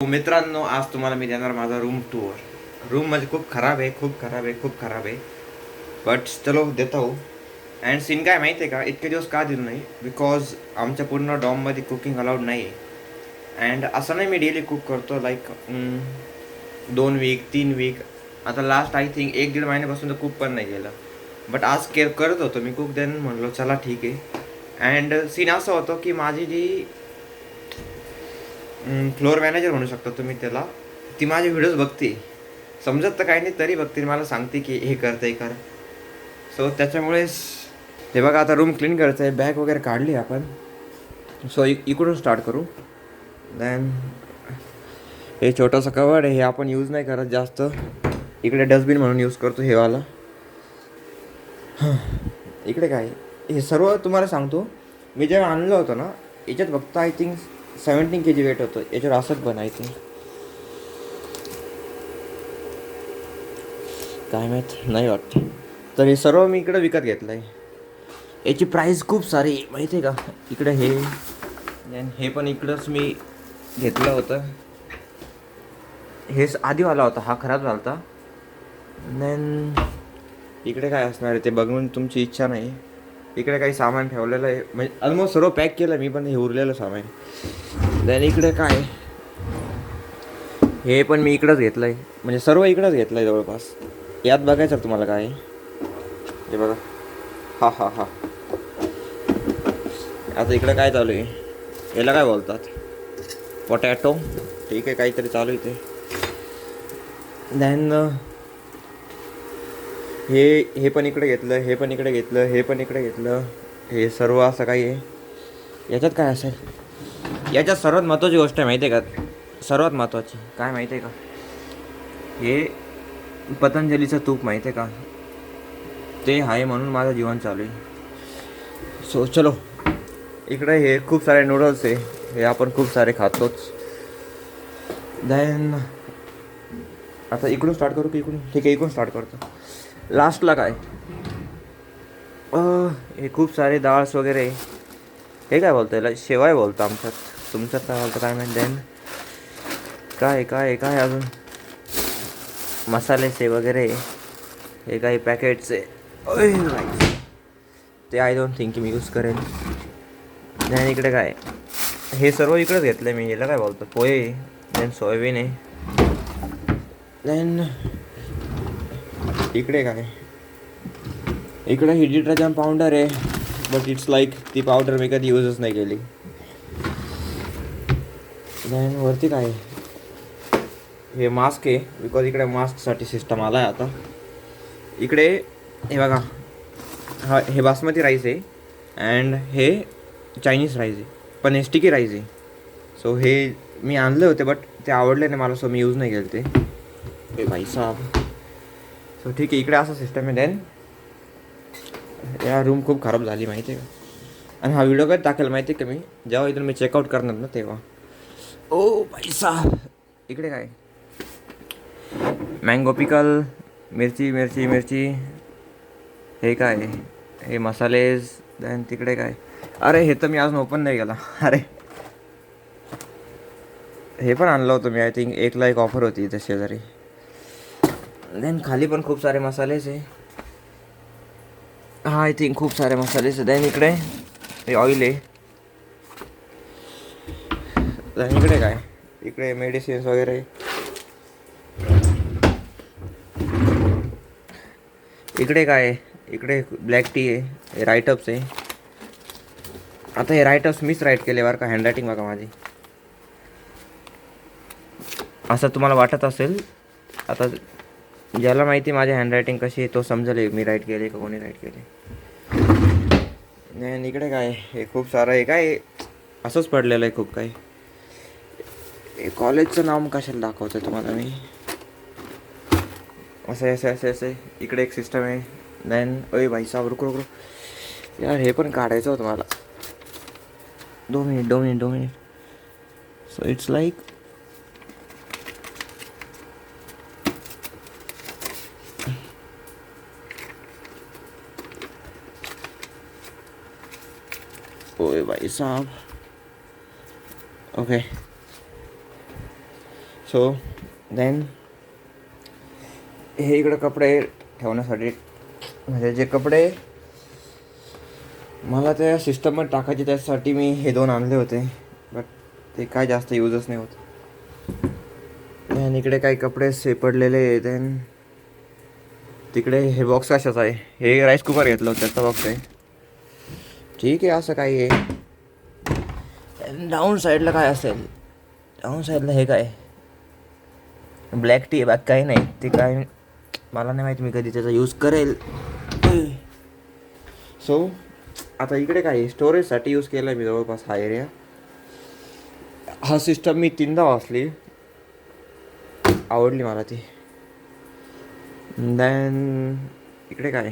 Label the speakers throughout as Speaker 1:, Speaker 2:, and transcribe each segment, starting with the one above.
Speaker 1: मित्रांनो, आज तुम्हाला मी देणार माझा रूम टूर. रूम म्हणजे खूप खराब आहे, खूप खराब आहे, खूप खराब आहे. बट चलो देतो. अँड सीन काय माहिती आहे का, इतके दिवस का दिलं नाही, बिकॉज आमच्या पूर्ण डॉममध्ये कुकिंग अलाउड नाही आहे. अँड असं नाही मी डेली कुक करतो, लाईक 2 वीक 3 वीक. आता लास्ट आय थिंक 1-1.5 महिन्यापासून तर कुक पण नाही केलं. बट आज करत होतो मी कुक, देन म्हणलो चला ठीक आहे. अँड सीन असं होतं की माझी जी फ्लोअर मॅनेजर म्हणू शकता तुम्ही त्याला, ती माझे व्हिडिओज बघते. समजत तर काही नाही तरी बघते, मला सांगते की हे कर ते कर. सो त्याच्यामुळेच हे बघा, आता रूम क्लीन करायचं आहे, बॅग वगैरे काढली आपण. सो इकडून स्टार्ट करू. देन हे छोटंसं कवर आहे, हे आपण यूज नाही करत जास्त. इकडे डस्टबिन म्हणून यूज करतो हे वाला. इकडे काय हे सर्व तुम्हाला सांगतो. मी जेव्हा आणलं होतं ना, याच्यात फक्त आय थिंक 17 kg वेट होतं. याच्यावर असंच बनायचं काय माहीत नाही वाटतं. तर हे सर्व मी इकडं विकत घेतलं आहे. याची प्राईस खूप सारी माहिती आहे का. इकडे हे पण इकडंच मी घेतलं होतं. हेच आधीवाला होता, हा खराब झाला होता. देन इकडे काय असणार आहे ते बघून तुमची इच्छा नाही. इकडे काही सामान ठेवलेलं आहे, म्हणजे ऑलमोस्ट सर्व पॅक केलं मी, पण हे उरलेलं सामान. देन इकडे काय, हे पण मी इकडंच घेतलं आहे, म्हणजे सर्व इकडंच घेतलं आहे जवळपास. यात बघायचं तुम्हाला काय हे बघा. हा हा हा आता इकडे काय चालू आहे, याला काय बोलतात, पोटॅटो. ठीक आहे, काहीतरी चालू आहे ते. देन हे पण इकडे घेतलं, हे पण इकडे घेतलं, हे पण इकडे घेतलं. हे सर्व असं काही आहे. याच्यात काय असेल, याच्यात सर्वात महत्त्वाची गोष्ट आहे माहिती आहे का, सर्वात महत्त्वाची काय माहिती आहे का, हे पतंजलीचं तूप माहिती आहे का, ते आहे म्हणून माझं जीवन चालू आहे. सो चलो, इकडे हे खूप सारे नूडल्स आहे, हे आपण खूप सारे खातोच. देन आता इकडून स्टार्ट करू की इकडून, ठीक आहे इकडून स्टार्ट करतो. लास्टला काय, हे खूप सारे डाळ्स वगैरे. हे काय बोलतं, याला शेवाय बोलतं आमच्यात, तुमच्यात काय बोलतं काय माहिती. देन काय काय काय अजून मसालेचे वगैरे, हे काही पॅकेटचे ते I don't think me use करेन. देन इकडे काय, हे सर्व इकडेच घेतलं मी. याला काय बोलतं, पोहे. देन सोयाबीन आहे. देन इकडे काय, इकडे ही डिटर्जंट पावडर आहे, बट इट्स लाईक ती पावडर मी कधी यूजच नाही केली. देन वरती काय, हे मास्क आहे, बिकॉज इकडे मास्कसाठी सिस्टम आला आहे आता. इकडे हे बघा, हा हे बासमती राईस आहे. अँड हे चायनीज राईस आहे, पण हे स्टिकी राईस आहे. सो हे मी आणले होते, बट ते आवडले नाही मला, सो मी यूज नाही केले ते. भाई साहब. सो ठीक आहे, इकडे असं सिस्टम आहे. देन या रूम खूप खराब झाली माहिती आहे का. आणि हा व्हिडिओ कधी टाकेल माहिती आहे का मी, जेव्हा इथून मी चेकआउट करणार ना तेव्हा. ओ भाई साहब. इकडे काय, मँगो पिकल, मिरची मिरची मिरची. हे काय, हे मसालेज. देन तिकडे काय, अरे हे तर मी अजून ओपन नाही केला. अरे हे पण आणलं होतं मी, आय थिंक 1ला 1 ऑफर होती इथे शेजारी. देन खाली पण खूप सारे मसालेच आहे. हा आय थिंक खूप सारे मसालेच आहे. देन इकडे हे ऑइल आहे. देन इकडे काय, इकडे मेडिसिन्स वगैरे. इकडे काय, इकडे ब्लॅक टी आहे, हे राईटअप्स आहे. आता हे राईटअप्स मीच राईट केले बरं का, हँडरायटिंग बघा माझी. असं तुम्हाला वाटत असेल, आता ज्याला माहिती माझी हँडरायटिंग कशी आहे तो समजेल मी राईट केले का कोणी राईट केले. नाही इकडे काय, हे खूप सारं आहे, काय असंच पडलेलं आहे खूप काही. कॉलेजचं नाव कशाला दाखवतं तुम्हाला मी, असं असं असं असं. इकडे एक सिस्टम आहे. देन ओय भाई साहब रुको रुको यार, हे पण काढायचं होतं मला. 2 मिनिट. सो इट्स लाईक, ओए भाई साहब. ओके सो देन हे इकडं कपडे ठेवण्यासाठी, म्हणजे जे कपडे मला त्या सिस्टममध्ये टाकायचे त्यासाठी मी हे 2 आणले होते, बट ते काय जास्त यूजच नाही होत. देन इकडे काही कपडे सेपडलेले. देन तिकडे हे बॉक्स कशाचं आहे, हे राईस कुकर घेतलं होतं त्याचा बॉक्स आहे. ठीक आहे, असं काही आहे. डाऊन साईडला काय असेल, डाऊन साईडला हे काय ब्लॅक टी आहे, बाकी काही नाही. ते काय मला नाही माहिती, मी कधी त्याचा यूज करेल. सो आता इकडे काय स्टोरेजसाठी यूज केला आहे मी जवळपास हा एरिया. हा सिस्टम मी 3दा वाचली, आवडली मला ती. देन इकडे काय,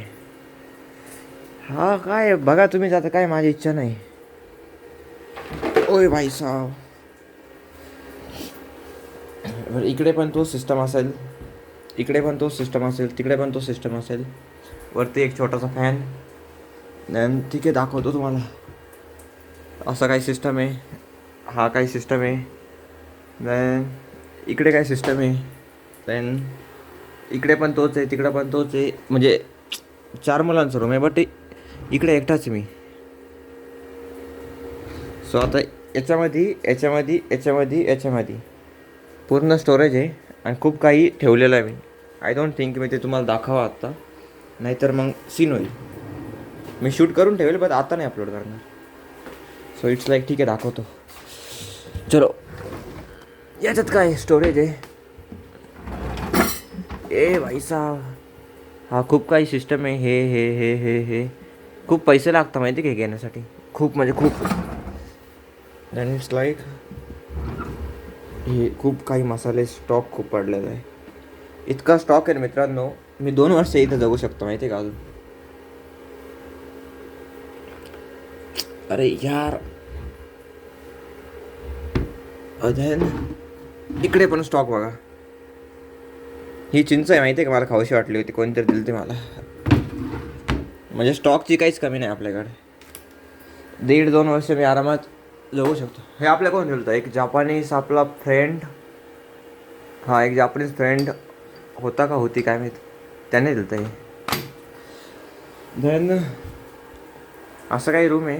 Speaker 1: हा काय बघा तुम्हीच आता, काय माझी इच्छा नाही. ओय भाई साहब, इकडे पण तो सिस्टम असेल, इकडे पण तो सिस्टम असेल, तिकडे पण तो सिस्टम असेल. वरती एक छोटासा फॅन. देन ठीक आहे, दाखवतो तुम्हाला. असं काही सिस्टम आहे, हा काही सिस्टम आहे. देन इकडे काय सिस्टम आहे. देन इकडे पण तोच आहे, तिकडे पण तोच आहे. म्हणजे 4 मुलांचा रूम आहे, बट इकडे एकटाच आहे मी. सो आता याच्यामध्ये पूर्ण स्टोरेज आहे आणि खूप काही ठेवलेलं आहे मी. आय डोंट थिंक मी ते तुम्हाला दाखवा आत्ता, नाहीतर मग सीन होईल. मी शूट करून ठेवेल, पण आता नाही अपलोड करणार. सो इट्स लाईक ठीक आहे, दाखवतो. चलो, याच्यात काय स्टोरेज आहे. ए भाई साहब, हा खूप काही सिस्टम आहे. हे खूप पैसे लागतात माहिती आहे का घेण्यासाठी, खूप म्हणजे खूप. दॅन इट्स लाईक हे खूप काही मसाले स्टॉक खूप पडलेला आहे. इतका स्टॉक आहे मित्रांनो, मी 2 वर्ष इथं जगू शकतो माहिती आहे का अजून. अरे यार, देन इकडे पण स्टॉक बघा. ही चिंच आहे माहिती आहे का, मला खाऊशी वाटली होती, कोणतरी दिली ती मला. म्हणजे स्टॉकची काहीच कमी नाही आपल्याकडे. 1.5-2 वर्ष मी आरामात जगू शकतो. हे आपल्या कोण दिलं होतं, एक जापानीज आपला फ्रेंड. हा एक जापानीज फ्रेंड होता का होती काय माहीत, त्याने दिलं होतं हे. देन असं काही रूम आहे,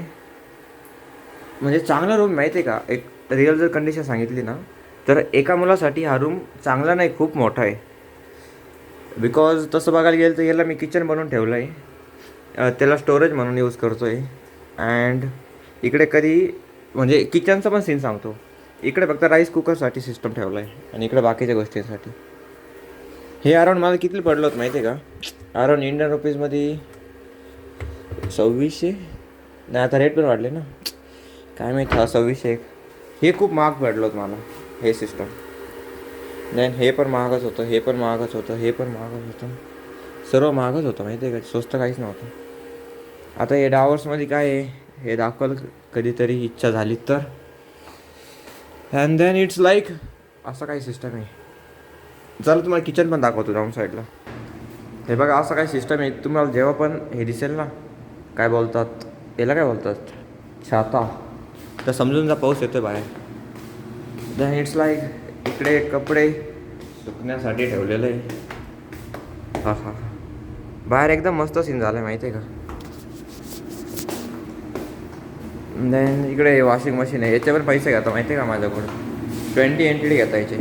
Speaker 1: म्हणजे चांगला रूम माहिती आहे का. एक रिअल जर कंडिशन सांगितली ना, तर एका मुलासाठी हा रूम चांगला नाही, खूप मोठा आहे. बिकॉज तसं बघायला गेलं तर याला मी किचन बनवून ठेवलं आहे, त्याला स्टोरेज म्हणून यूज करतो आहे. अँड इकडे कधी म्हणजे किचनचा पण सीन सांगतो, इकडे फक्त राईस कुकरसाठी सिस्टम ठेवला आहे आणि इकडे बाकीच्या गोष्टींसाठी. हे अराऊंड मला किती पडलं होतं माहिती आहे का, अराऊंड इंडियन रुपीजमध्ये 2600. नाही आता रेट पण वाढले ना, काय माहिती. 2600. हे खूप महाग पडलं होतं मला हे सिस्टम. नाही हे पण महागच होतं, हे पण महागच होतं, हे पण महागच होतं, सर्व महागच होतं माहिती आहे का, स्वस्त काहीच नव्हतं. आता हे डावर्समध्ये काय आहे हे दाखवलं कधीतरी इच्छा झाली तर. अँड देन इट्स लाईक असं काही सिस्टम आहे. चला तुम्हाला किचन पण दाखवतो डाऊन साईडला. हे बघा असं काही सिस्टम आहे. तुम्हाला जेव्हा पण हे दिसेल ना, काय बोलतात याला, काय बोलतात, छाता, तर समजून जा पाऊस येतो बाहेर. देन इट्स लाईक इकडे कपडे सुकण्यासाठी ठेवलेलं आहे. हा बाहेर एकदम मस्त सीन झालं आहे माहिती आहे का. देन इकडे वॉशिंग मशीन आहे, याचे पण पैसे घेता माहिती आहे का माझ्याकडून. 20 NTD घेता याचे.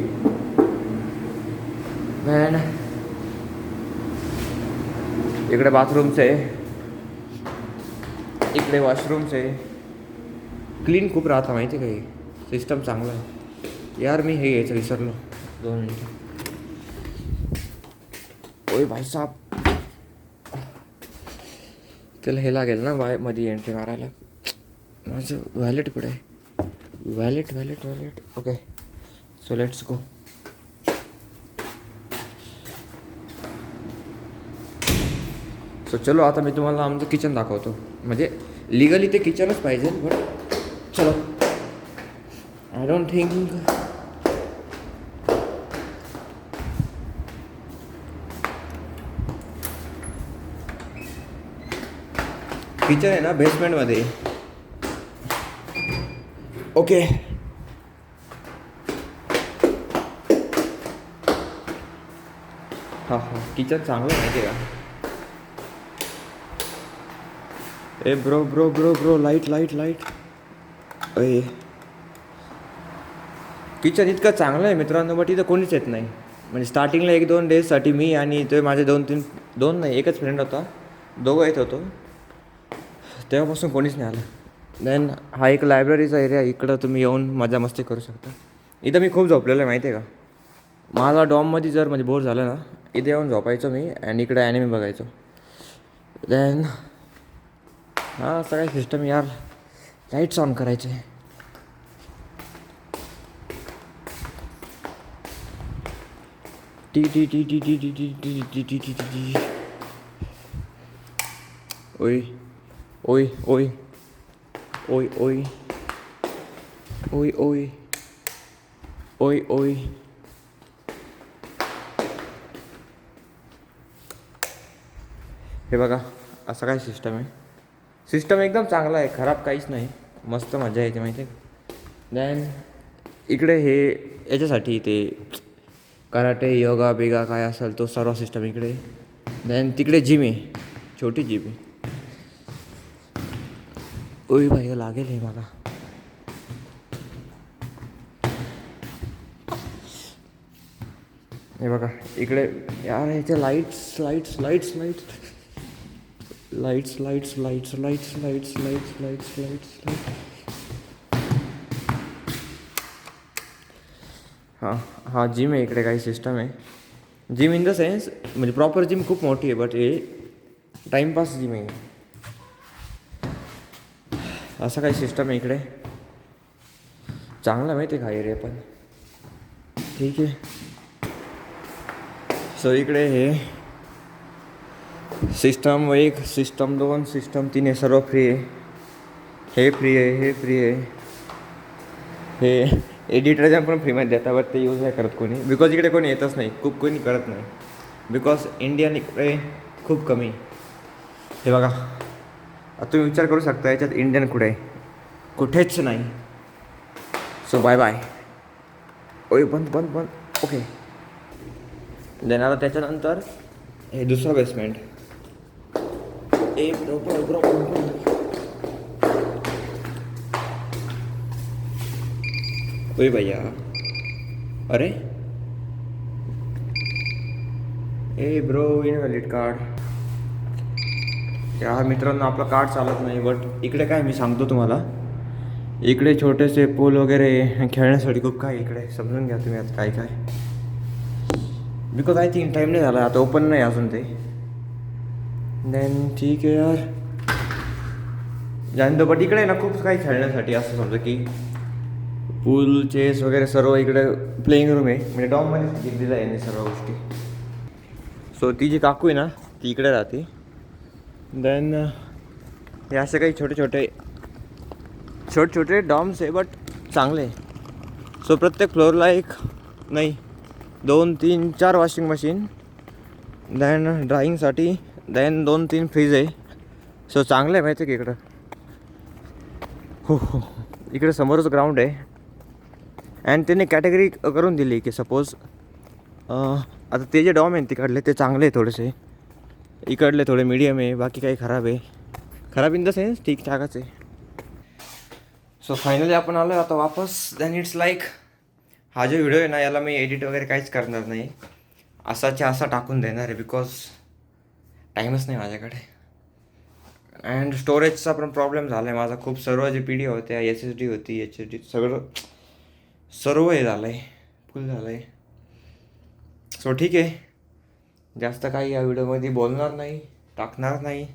Speaker 1: देन इकडे बाथरूम्स आहे, इकडे वॉशरूम्स आहे. क्लीन खूप राहता माहिती आहे का, हे सिस्टम चांगलं आहे. यार मी हे घ्यायचं विसरलो, 2 मिनिटं. ओय भाई साहब, त्याला हे लागेल ना मध्ये एंट्री मारायला. माझं वॅलेट कुठे आहे, valet. Okay so let's go. So चलो आता मी तुम्हाला आमचं किचन दाखवतो. म्हणजे लिगली ते किचनच पाहिजे, बट चलो. आय डोंट थिंक किचन आहे ना बेसमेंटमध्ये. ओके हां हां, किचन चांगलं आहे माहिती आहे का. ए bro bro bro bro, light light light. अय, किचन इतकं चांगलं आहे मित्रांनो, बट इथं कोणीच येत नाही. म्हणजे स्टार्टिंगला 1-2 डेजसाठी मी आणि ते माझे 2-3, 2 नाही एकच फ्रेंड होता, दोघं येत होतो. तेव्हापासून कोणीच नाही आलं. देन हा एक लायब्ररीचा एरिया, इकडं तुम्ही येऊन मजा मस्ती करू शकता. इथं मी खूप झोपलेलो आहे माहिती आहे का. माझा डॉममध्ये जर म्हणजे बोर झालं ना, इथे येऊन झोपायचो मी आणि इकडे ॲनिमे बघायचो. देन हां सगळ्या सिस्टम यार, लाईट्स ऑन करायचे. T T T T T T T T T T T T. ओय ओय ओय ओय ओय ओय ओय ओय ओय. हे बघा असं काय सिस्टम आहे. सिस्टम एकदम चांगला आहे, खराब काहीच नाही, मस्त मजा येते माहिती आहे. देन इकडे हे याच्यासाठी ते कराटे योगा बिगा काय असेल तो सर्व सिस्टम इकडे. देन तिकडे जिम आहे, छोटी जिम आहे. ओय भाई लागेल हे मला. हे बघा इकडे यार ह्याचे lights lights lights lights lights lights lights lights lights lights lights lights lights. हां हां जिम आहे इकडे, काही सिस्टम आहे. जिम इन द सेन्स म्हणजे प्रॉपर जिम खूप मोठी आहे, बट हे टाईमपास जिम आहे. असं काही सिस्टम आहे इकडे, चांगलं माहिती आहे का एरिया पण. ठीक आहे. सो इकडे हे सिस्टम 1, सिस्टम 2, सिस्टम 3 हे सर्व फ्री आहे. हे फ्री आहे, हे फ्री आहे. हे एडिटरच्या पण फ्रीमध्ये देतात, बट ते यूज नाही करत कोणी, बिकॉज इकडे कोणी येतच नाही, खूप कोणी करत नाही, बिकॉज इंडियन इकडे खूप कमी. हे बघा आता तुम्ही विचार करू शकता याच्यात इंडियन कुठे आहे, कुठेच नाही. So bye bye. ओय बंद बंद बंद. ओके. देणार त्याच्यानंतर हे दुसरं बेसमेंट. ओय भैया, अरे ए ब्रो इनव्हॅलिड कार्ड. यार मित्रांनो आपलं कार्ड चालत नाही. बट इकडे काय मी सांगतो तुम्हाला, इकडे छोटेसे पूल वगैरे खेळण्यासाठी खूप काय इकडे, समजून घ्या तुम्ही आता काय काय. बिकॉज आय थिंक टाईम नाही झाला, आता ओपन नाही अजून ते. देन ठीक आहे यार, जाणतो. बट इकडे ना खूप काही खेळण्यासाठी, असं समजा की पूल चेस वगैरे सर्व इकडे. प्लेइंग रूम आहे, म्हणजे डॉममध्येच घेतलेलं आहे सर्व गोष्टी. सो ती जी काकू आहे ना ती इकडे राहते. देन हे असे काही छोटे छोटे डॉम्स आहे, बट चांगले. सो प्रत्येक फ्लोअरला एक नाही 2-3-4 वॉशिंग मशीन. देन ड्राईंगसाठी. देन 2-3 फ्रीज आहे. सो चांगलं आहे माहिती आहे की इकडं. हो हो, इकडे समोरच ग्राउंड आहे. अँड त्याने कॅटेगरी करून दिली की सपोज आता ते जे डॉम आहे तिकडले ते चांगले आहे थोडेसे, इकडले थोडे मीडियम आहे, बाकी काही खराब आहे. खराब इन द सेन्स ठीकठाकच आहे. सो फायनली आपण आलो आता वापस. देन इट्स लाईक हा जो व्हिडिओ आहे ना याला मी एडिट वगैरे काहीच करणार नाही, असाच्या असा टाकून देणार आहे, बिकॉज टाईमच नाही माझ्याकडे. अँड स्टोरेजचा पण प्रॉब्लेम झाला आहे माझा खूप. सर्व जे पी डी होत्या, SSD होती, HSD सगळं सर्व हे झालं आहे, फुल झालं आहे. सो ठीक आहे, जास्त काही या व्हिडिओमध्ये बोलणार नाही, टाकणार नाही,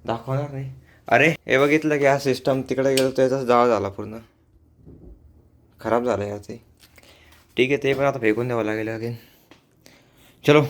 Speaker 1: दाखवणार नाही. अरे हे बघितलं की हा सिस्टम तिकडे गेलो तर याचा जाळ झाला, पूर्ण खराब झालं यार ते. ठीक आहे, ते पण आता फेकून द्यावं लागेल अगेन. चलो.